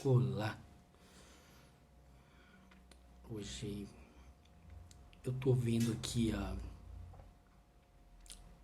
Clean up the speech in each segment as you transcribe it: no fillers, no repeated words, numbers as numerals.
Olá, hoje eu tô vendo aqui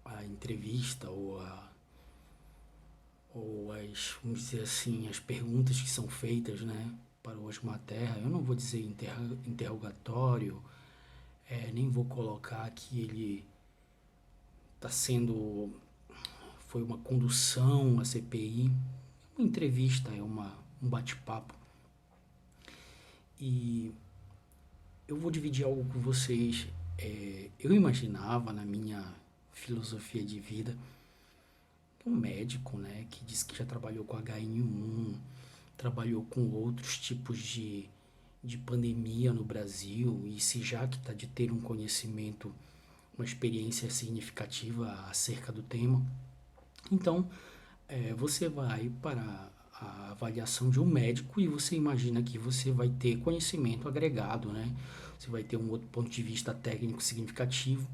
a entrevista ou as, vamos dizer assim, as perguntas que são feitas, né, para o Osmar Terra. Eu não vou dizer interrogatório, nem vou colocar que ele está sendo, foi uma condução à CPI, uma entrevista, um bate-papo. E eu vou dividir algo com vocês. Eu imaginava na minha filosofia de vida um médico, né, que disse que já trabalhou com H1N1, trabalhou com outros tipos de pandemia no Brasil, e se já que está de ter um conhecimento, uma experiência significativa acerca do tema. Então, você vai para a avaliação de um médico e você imagina que você vai ter conhecimento agregado, né? Você vai ter um outro ponto de vista técnico significativo.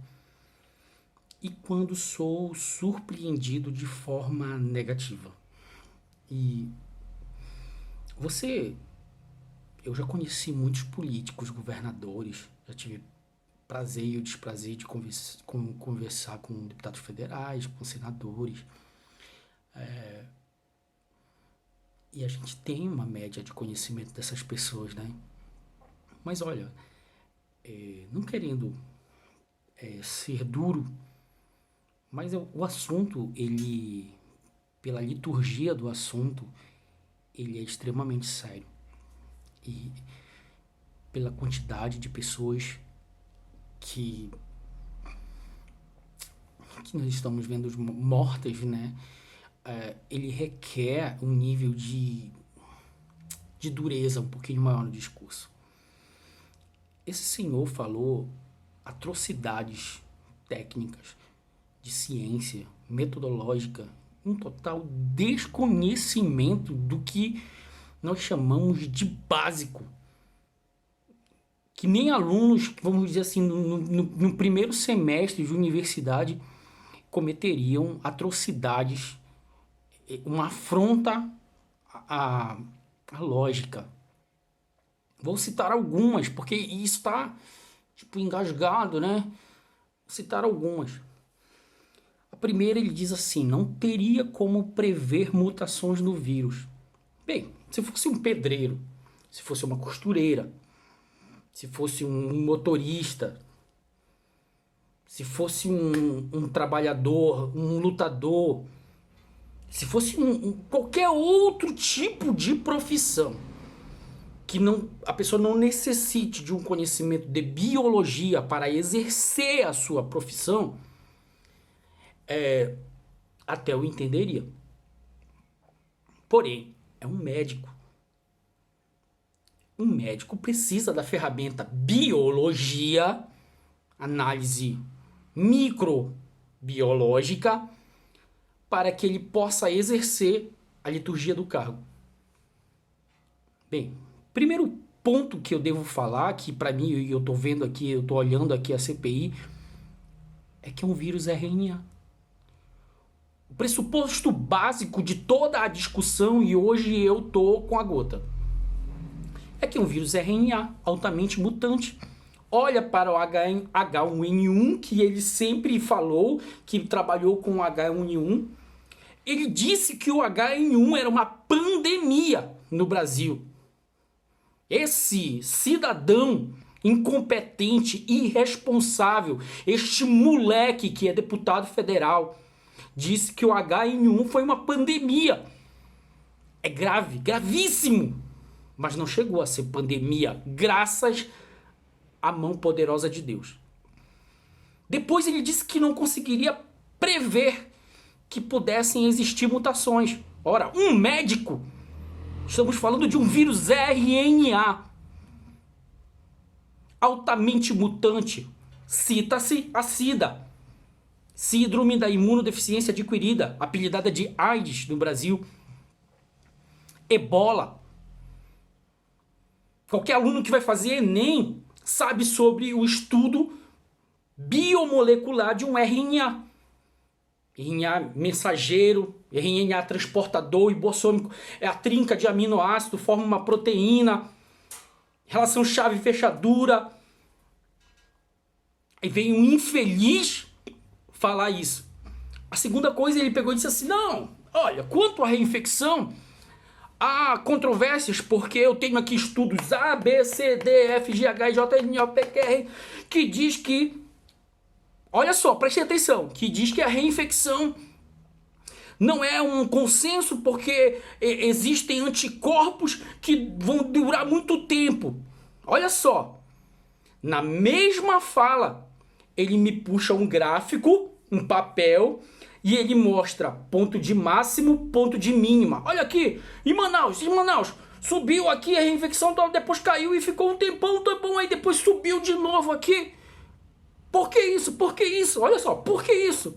E quando sou surpreendido de forma negativa. E eu já conheci muitos políticos, governadores, já tive prazer e o desprazer de conversar com deputados federais, com senadores. E a gente tem uma média de conhecimento dessas pessoas, né? Mas olha, não querendo ser duro, mas o assunto, pela liturgia do assunto, ele é extremamente sério. E pela quantidade de pessoas que nós estamos vendo mortas, né? Ele requer um nível de dureza um pouquinho maior no discurso. Esse senhor falou atrocidades técnicas, de ciência, metodológica, um total desconhecimento do que nós chamamos de básico. Que nem alunos, vamos dizer assim, no primeiro semestre de universidade, cometeriam atrocidades, uma afronta à lógica. Vou citar algumas, porque isso está engasgado, né? Vou citar algumas. A primeira, ele diz assim: não teria como prever mutações no vírus. Bem, se fosse um pedreiro, se fosse uma costureira, se fosse um motorista, se fosse um trabalhador, um lutador, se fosse qualquer outro tipo de profissão, que a pessoa não necessite de um conhecimento de biologia para exercer a sua profissão, até eu entenderia. Porém, é um médico. Um médico precisa da ferramenta biologia, análise microbiológica, para que ele possa exercer a liturgia do cargo. Bem, primeiro ponto que eu devo falar, que para mim, eu tô vendo aqui, eu tô olhando aqui a CPI, é que é um vírus RNA. O pressuposto básico de toda a discussão, e hoje eu tô com a gota, é que é um vírus RNA altamente mutante. Olha para o H1N1, que ele sempre falou que trabalhou com o H1N1. Ele disse que o H1N1 era uma pandemia no Brasil. Esse cidadão incompetente, irresponsável, este moleque que é deputado federal, disse que o H1N1 foi uma pandemia. É grave, gravíssimo. Mas não chegou a ser pandemia, graças à mão poderosa de Deus. Depois ele disse que não conseguiria prever que pudessem existir mutações. Ora, um médico, estamos falando de um vírus RNA, altamente mutante. Cita-se a SIDA, Síndrome da Imunodeficiência Adquirida, apelidada de AIDS no Brasil. Ebola. Qualquer aluno que vai fazer Enem sabe sobre o estudo biomolecular de um RNA. RNA mensageiro, RNA transportador ribossômico é a trinca de aminoácido, forma uma proteína, relação chave-fechadura. Aí vem um infeliz falar isso. A segunda coisa, ele pegou e disse assim, não, olha, quanto à reinfecção, há controvérsias, porque eu tenho aqui estudos A, B, C, D, F, G, H, I, J, N, O, P, Q, R, que diz que, olha só, preste atenção, que diz que a reinfecção não é um consenso porque existem anticorpos que vão durar muito tempo. Olha só, na mesma fala, ele me puxa um gráfico, um papel, e ele mostra ponto de máximo, ponto de mínima. Olha aqui, em Manaus, subiu aqui a reinfecção, depois caiu e ficou um tempão, aí depois subiu de novo aqui. Por que isso? Por que isso? Olha só, por que isso?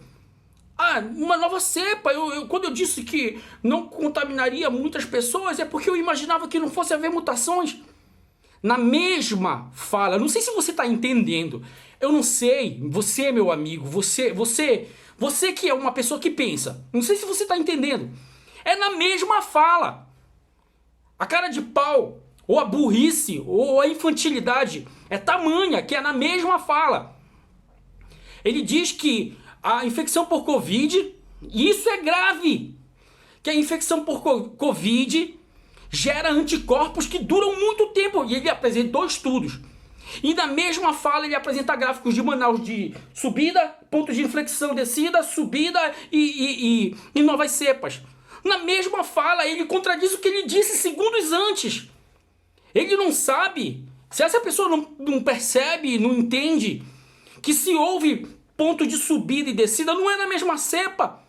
Ah, uma nova cepa. Quando eu disse que não contaminaria muitas pessoas, é porque eu imaginava que não fosse haver mutações. Na mesma fala, não sei se você está entendendo. Eu não sei, você, meu amigo, você que é uma pessoa que pensa, não sei se você está entendendo. É na mesma fala. A cara de pau, ou a burrice, ou a infantilidade é tamanha que é na mesma fala. Ele diz que a infecção por Covid, e isso é grave, que a infecção por Covid gera anticorpos que duram muito tempo. E ele apresentou estudos. E na mesma fala ele apresenta gráficos de Manaus de subida, pontos de inflexão, descida, subida e novas cepas. Na mesma fala ele contradiz o que ele disse segundos antes. Ele não sabe, se essa pessoa não percebe, não entende, que se houve ponto de subida e descida, não é na mesma cepa.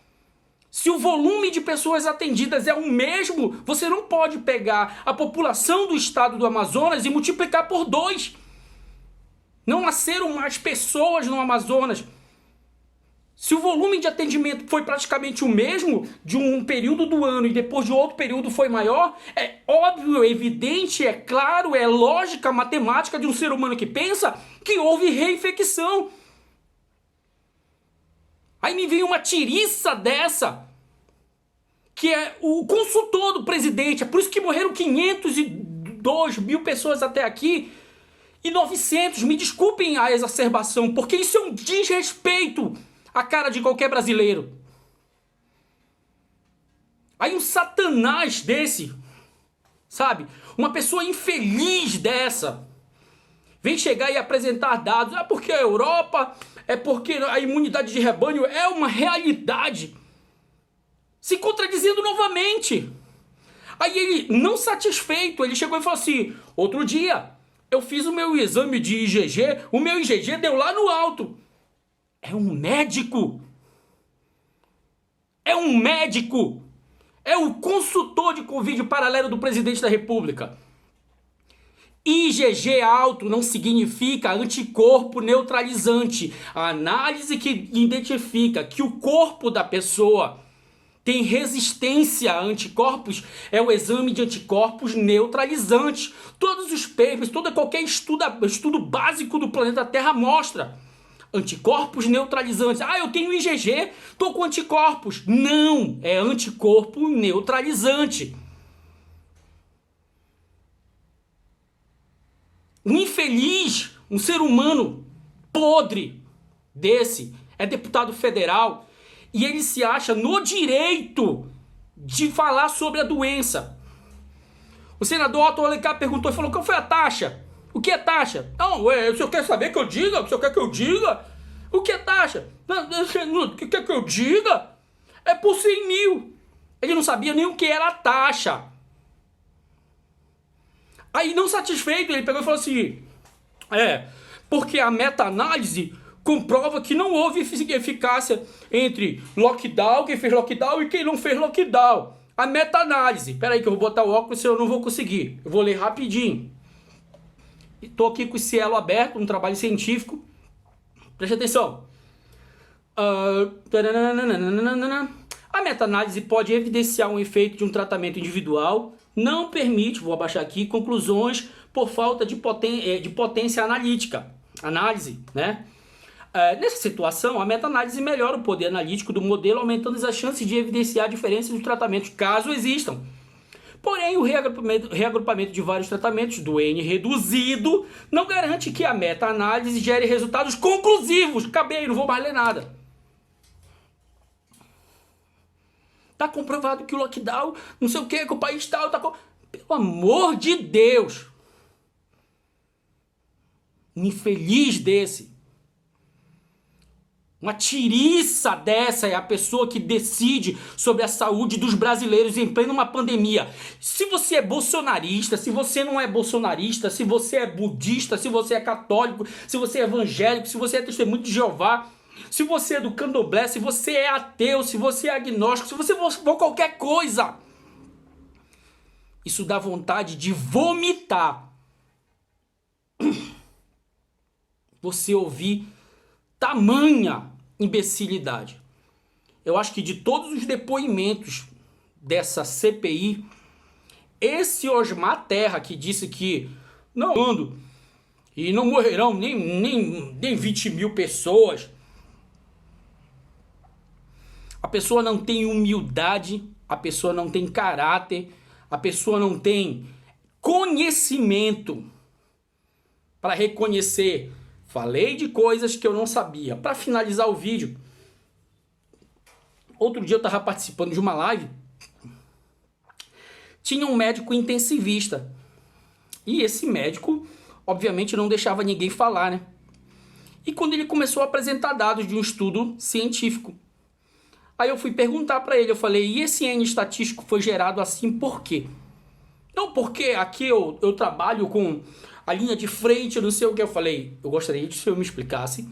Se o volume de pessoas atendidas é o mesmo, você não pode pegar a população do estado do Amazonas e multiplicar por 2. Não nasceram mais pessoas no Amazonas. Se o volume de atendimento foi praticamente o mesmo de um período do ano e depois de outro período foi maior, é óbvio, é evidente, é claro, é lógica matemática de um ser humano que pensa que houve reinfecção. Aí me vem uma tiriça dessa, que é o consultor do presidente. É por isso que morreram 502 mil pessoas até aqui. E 900, me desculpem a exacerbação, porque isso é um desrespeito à cara de qualquer brasileiro. Aí um satanás desse, sabe? Uma pessoa infeliz dessa, vem chegar e apresentar dados. É porque a Europa, é porque a imunidade de rebanho é uma realidade. Se contradizendo novamente. Aí ele, não satisfeito, ele chegou e falou assim, outro dia eu fiz o meu exame de IgG, o meu IgG deu lá no alto. É um médico. É um médico. É o consultor de Covid paralelo do presidente da República. IgG alto não significa anticorpo neutralizante. A análise que identifica que o corpo da pessoa tem resistência a anticorpos é o exame de anticorpos neutralizantes. Todos os papers, qualquer estudo básico do planeta Terra mostra anticorpos neutralizantes. Ah, eu tenho IgG, tô com anticorpos. Não, é anticorpo neutralizante. Um infeliz, um ser humano podre desse, é deputado federal e ele se acha no direito de falar sobre a doença. O senador Otto Alencar perguntou e falou, qual foi a taxa? O que é taxa? Não, o senhor quer saber que eu diga? O senhor quer que eu diga? O que é taxa? O que quer que eu diga? É por 100 mil. Ele não sabia nem o que era a taxa. Aí, não satisfeito, ele pegou e falou assim, porque a meta-análise comprova que não houve eficácia entre lockdown, quem fez lockdown e quem não fez lockdown. A meta-análise. Espera aí que eu vou botar o óculos, senão eu não vou conseguir. Eu vou ler rapidinho. Estou aqui com o cielo aberto, um trabalho científico. Preste atenção. A meta-análise pode evidenciar um efeito de um tratamento individual, não permite, vou abaixar aqui, conclusões por falta de potência analítica. Análise, né? Nessa situação, a meta-análise melhora o poder analítico do modelo, aumentando as chances de evidenciar diferenças dos tratamentos, caso existam. Porém, o reagrupamento de vários tratamentos do N reduzido não garante que a meta-análise gere resultados conclusivos. Acabei, não vou mais ler nada. Tá comprovado que o lockdown, não sei o que o país tal, Pelo amor de Deus! Um infeliz desse. Uma tiriça dessa é a pessoa que decide sobre a saúde dos brasileiros em plena pandemia. Se você é bolsonarista, se você não é bolsonarista, se você é budista, se você é católico, se você é evangélico, se você é testemunho de Jeová, se você é do candomblé, se você é ateu, se você é agnóstico, se você for qualquer coisa, isso dá vontade de vomitar. Você ouvir tamanha imbecilidade. Eu acho que de todos os depoimentos dessa CPI, esse Osmar Terra que disse que não ando e não morrerão nem 20 mil pessoas, a pessoa não tem humildade, a pessoa não tem caráter, a pessoa não tem conhecimento para reconhecer. Falei de coisas que eu não sabia. Para finalizar o vídeo, outro dia eu estava participando de uma live, tinha um médico intensivista, e esse médico, obviamente, não deixava ninguém falar, né? E quando ele começou a apresentar dados de um estudo científico, aí eu fui perguntar para ele, eu falei, e esse N estatístico foi gerado assim por quê? Não, porque aqui eu trabalho com a linha de frente, não sei o que. Eu falei, eu gostaria que o senhor me explicasse.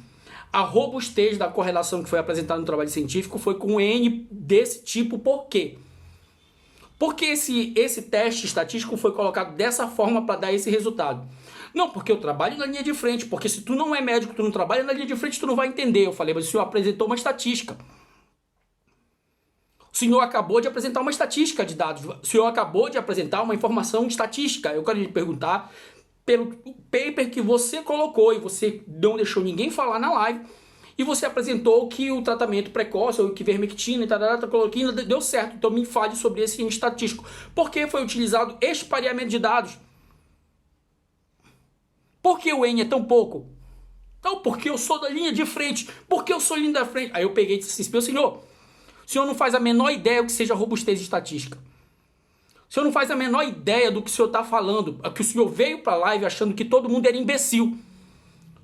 A robustez da correlação que foi apresentada no trabalho científico foi com N desse tipo, por quê? Porque esse teste estatístico foi colocado dessa forma para dar esse resultado. Não, porque eu trabalho na linha de frente, porque se tu não é médico, tu não trabalha na linha de frente, tu não vai entender. Eu falei, mas o senhor apresentou uma estatística. O senhor acabou de apresentar uma estatística de dados. O senhor acabou de apresentar uma informação estatística. Eu quero lhe perguntar, pelo paper que você colocou e você não deixou ninguém falar na live, e você apresentou que o tratamento precoce, ou que ivermectina e cloroquina deu certo. Então me fale sobre esse estatístico. Por que foi utilizado espalhamento de dados? Por que o N é tão pouco? Não, porque eu sou da linha de frente. Porque eu sou linha da frente. Aí eu peguei e disse assim, meu senhor, o senhor não faz a menor ideia do que seja robustez estatística. O senhor não faz a menor ideia do que o senhor está falando. Que o senhor veio para a live achando que todo mundo era imbecil.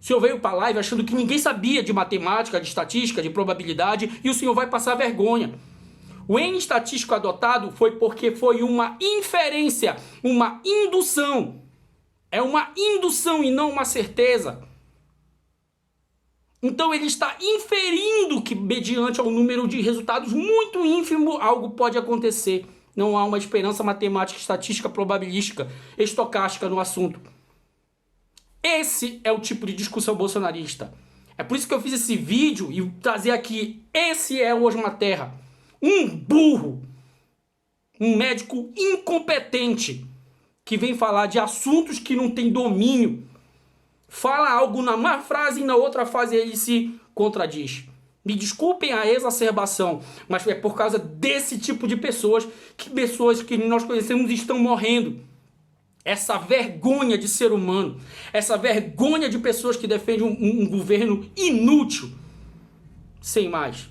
O senhor veio para a live achando que ninguém sabia de matemática, de estatística, de probabilidade, e o senhor vai passar vergonha. O N estatístico adotado foi porque foi uma inferência, uma indução. É uma indução e não uma certeza. Então ele está inferindo que, mediante ao número de resultados muito ínfimo, algo pode acontecer. Não há uma esperança matemática, estatística, probabilística, estocástica no assunto. Esse é o tipo de discussão bolsonarista. É por isso que eu fiz esse vídeo e trazer aqui. Esse é o Osmar Terra. Um burro. Um médico incompetente que vem falar de assuntos que não tem domínio. Fala algo numa frase e na outra frase ele se contradiz. Me desculpem a exacerbação, mas é por causa desse tipo de pessoas que nós conhecemos estão morrendo. Essa vergonha de ser humano, essa vergonha de pessoas que defendem um governo inútil. Sem mais.